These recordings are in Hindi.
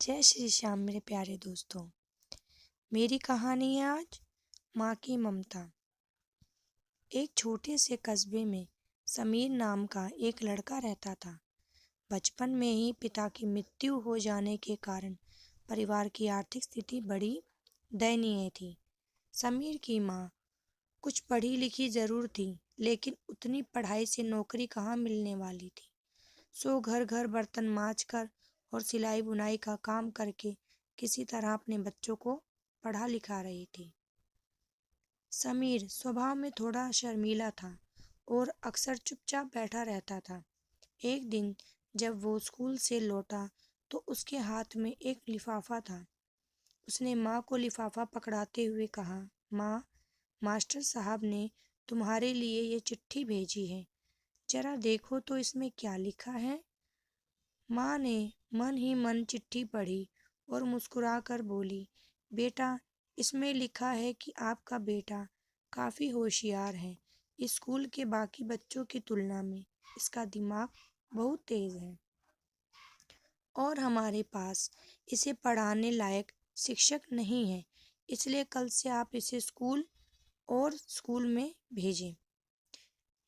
जय श्री श्याम मेरे प्यारे दोस्तों। मेरी कहानी है आज माँ की ममता। एक छोटे से कस्बे में समीर नाम का एक लड़का रहता था। बचपन में ही पिता की मृत्यु हो जाने के कारण परिवार की आर्थिक स्थिति बड़ी दयनीय थी। समीर की माँ कुछ पढ़ी लिखी जरूर थी, लेकिन उतनी पढ़ाई से नौकरी कहाँ मिलने वाली थी। सो घर घर बर्तन मांज कर और सिलाई बुनाई का काम करके किसी तरह अपने बच्चों को पढ़ा लिखा रही थी। समीर स्वभाव में थोड़ा शर्मीला था और अक्सर चुपचाप बैठा रहता था। एक दिन जब वो स्कूल से लौटा तो उसके हाथ में एक लिफाफा था। उसने माँ को लिफाफा पकड़ाते हुए कहा, माँ, मास्टर साहब ने तुम्हारे लिए ये चिट्ठी भेजी है, जरा देखो तो इसमें क्या लिखा है। माँ ने मन ही मन चिट्ठी पढ़ी और मुस्कुराकर बोली, बेटा, इसमें लिखा है कि आपका बेटा काफ़ी होशियार है। स्कूल के बाकी बच्चों की तुलना में इसका दिमाग बहुत तेज है और हमारे पास इसे पढ़ाने लायक शिक्षक नहीं है, इसलिए कल से आप इसे स्कूल में भेजें।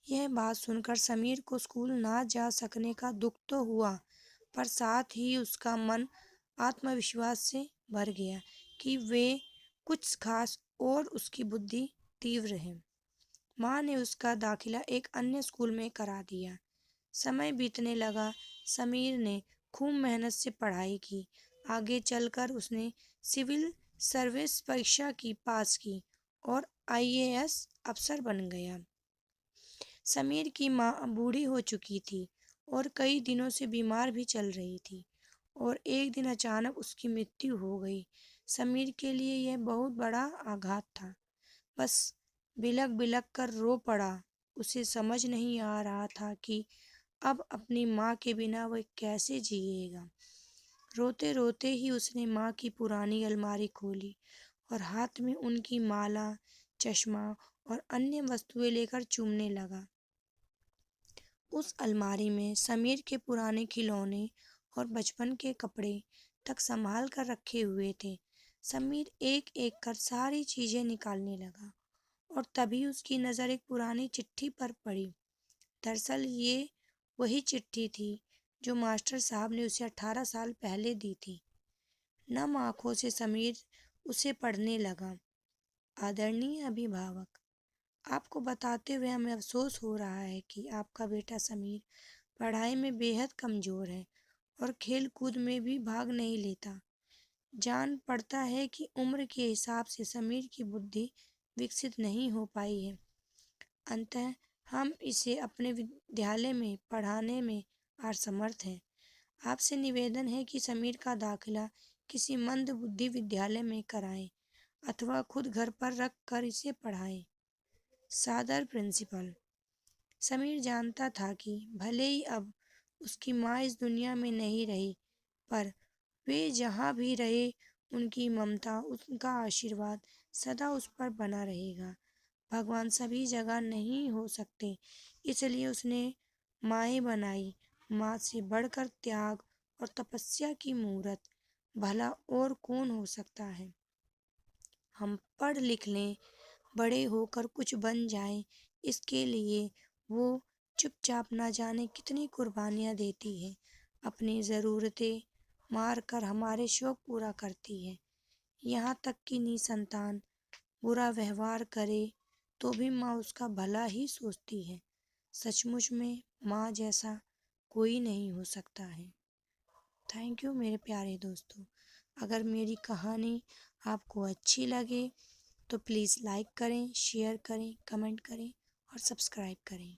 यह बात सुनकर समीर को स्कूल ना जा सकने का दुख तो हुआ, पर साथ ही उसका मन आत्मविश्वास से भर गया कि वे कुछ खास और उसकी बुद्धि तीव्र है। माँ ने उसका दाखिला एक अन्य स्कूल में करा दिया। समय बीतने लगा। समीर ने खूब मेहनत से पढ़ाई की। आगे चलकर उसने सिविल सर्विस परीक्षा की पास की और आईएएस अफसर बन गया। समीर की माँ बूढ़ी हो चुकी थी और कई दिनों से बीमार भी चल रही थी और एक दिन अचानक उसकी मृत्यु हो गई। समीर के लिए यह बहुत बड़ा आघात था। बस बिलख बिलख कर रो पड़ा। उसे समझ नहीं आ रहा था कि अब अपनी माँ के बिना वह कैसे जिएगा। रोते रोते ही उसने माँ की पुरानी अलमारी खोली और हाथ में उनकी माला, चश्मा और अन्य वस्तुएं लेकर चूमने लगा। उस अलमारी में समीर के पुराने खिलौने और बचपन के कपड़े तक संभाल कर रखे हुए थे। समीर एक एक कर सारी चीजें निकालने लगा और तभी उसकी नज़र एक पुरानी चिट्ठी पर पड़ी। दरअसल ये वही चिट्ठी थी जो मास्टर साहब ने उसे 18 साल पहले दी थी। नम आंखों से समीर उसे पढ़ने लगा। आदरणीय अभिभावक, आपको बताते हुए हमें अफसोस हो रहा है कि आपका बेटा समीर पढ़ाई में बेहद कमज़ोर है और खेल कूद में भी भाग नहीं लेता। जान पड़ता है कि उम्र के हिसाब से समीर की बुद्धि विकसित नहीं हो पाई है। अतः हम इसे अपने विद्यालय में पढ़ाने में असमर्थ हैं। आपसे निवेदन है कि समीर का दाखिला किसी मंद बुद्धि विद्यालय में कराएं अथवा खुद घर पर रख कर इसे पढ़ाएं। सादर प्रिंसिपल। समीर जानता था कि भले ही अब उसकी माँ इस दुनिया में नहीं रही, पर वे जहाँ भी रहे उनकी ममता, उनका आशीर्वाद सदा उस पर बना रहेगा। भगवान सभी जगह नहीं हो सकते, इसलिए उसने माएँ बनाई। माँ से बढ़कर त्याग और तपस्या की मूरत भला और कौन हो सकता है। हम पढ़ लिख लें, बड़े होकर कुछ बन जाएं, इसके लिए वो चुपचाप ना जाने कितनी कुर्बानियाँ देती है। अपनी ज़रूरतें मार कर हमारे शौक़ पूरा करती है। यहाँ तक कि निसंतान बुरा व्यवहार करे तो भी माँ उसका भला ही सोचती है। सचमुच में माँ जैसा कोई नहीं हो सकता है। थैंक यू मेरे प्यारे दोस्तों। अगर मेरी कहानी आपको अच्छी लगे तो प्लीज़ लाइक करें, शेयर करें, कमेंट करें और सब्सक्राइब करें।